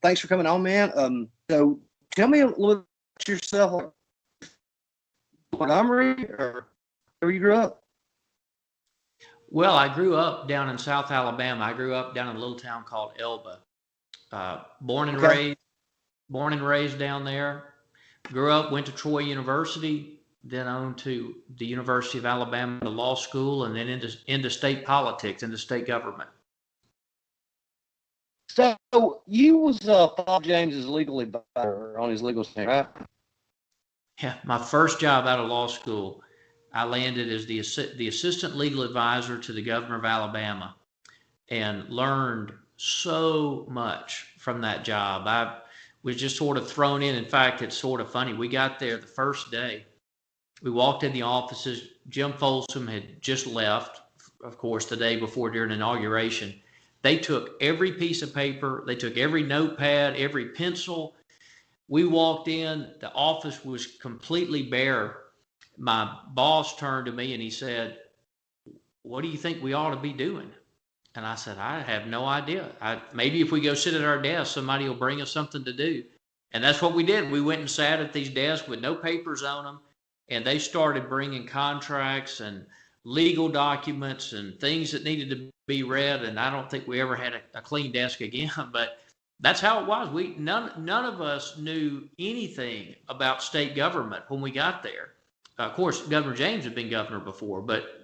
thanks for coming on, man. So tell me a little bit about yourself, Montgomery, or where you grew up. Well, I grew up down in South Alabama. I grew up down in a little town called Elba. Born and Okay. raised, born and raised down there. Grew up, went to Troy University, then on to the University of Alabama, the law school, and then into state politics, into state government. So you was Bob James's legal advisor on his legal stand, right? Yeah, my first job out of law school, I landed as the assistant legal advisor to the governor of Alabama, and learned so much from that job. I was just sort of thrown in. In fact, it's sort of funny. We got there the first day. We walked in the offices. Jim Folsom had just left, of course, the day before during inauguration. They took every piece of paper. They took every notepad, every pencil. We walked in. The office was completely bare. My boss turned to me and he said, "What do you think we ought to be doing?" And I said, "I have no idea. Maybe if we go sit at our desk, somebody will bring us something to do." And that's what we did. We went and sat at these desks with no papers on them, and they started bringing contracts and legal documents and things that needed to be read. And I don't think we ever had a clean desk again, but that's how it was. None of us knew anything about state government when we got there. Of course, Governor James had been governor before, but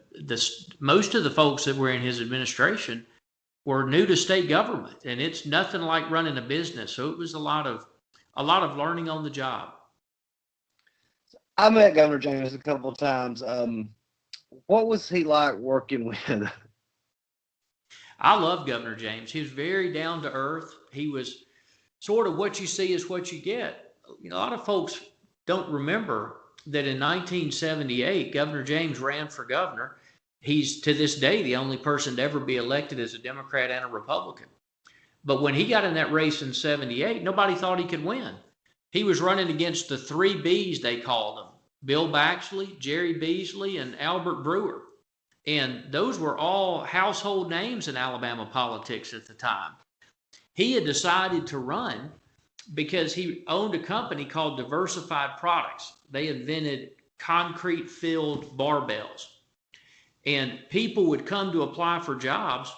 most of the folks that were in his administration were new to state government, and it's nothing like running a business. So it was a lot of learning on the job. I met Governor James a couple of times. What was he like working with? I love Governor James. He was very down to earth. He was sort of what you see is what you get. A lot of folks don't remember that in 1978, Governor James ran for governor. He's to this day the only person to ever be elected as a Democrat and a Republican. But when he got in that race in 78, nobody thought he could win. He was running against the three Bs, they called them: Bill Baxley, Jerry Beasley, and Albert Brewer. And those were all household names in Alabama politics at the time. He had decided to run because he owned a company called Diversified Products. They invented concrete-filled barbells. And people would come to apply for jobs,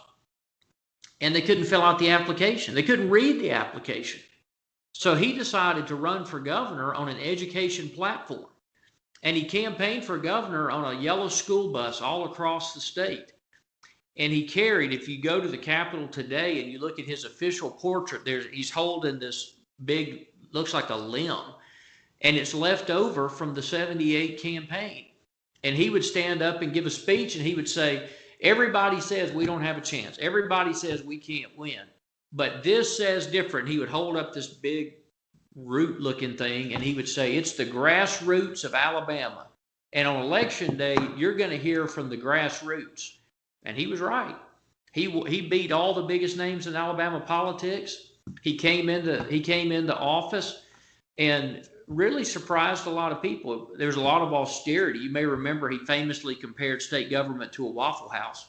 and they couldn't fill out the application. They couldn't read the application. So he decided to run for governor on an education platform. And he campaigned for governor on a yellow school bus all across the state. And he carried, if you go to the Capitol today and you look at his official portrait, he's holding this big, looks like a limb, and it's left over from the 78 campaign. And he would stand up and give a speech, and he would say, "Everybody says we don't have a chance. Everybody says we can't win. But this says different." He would hold up this big root-looking thing, and he would say, "It's the grassroots of Alabama. And on election day, you're going to hear from the grassroots." And he was right. He beat all the biggest names in Alabama politics. He came into office and really surprised a lot of people. There's a lot of austerity. You may remember he famously compared state government to a Waffle House.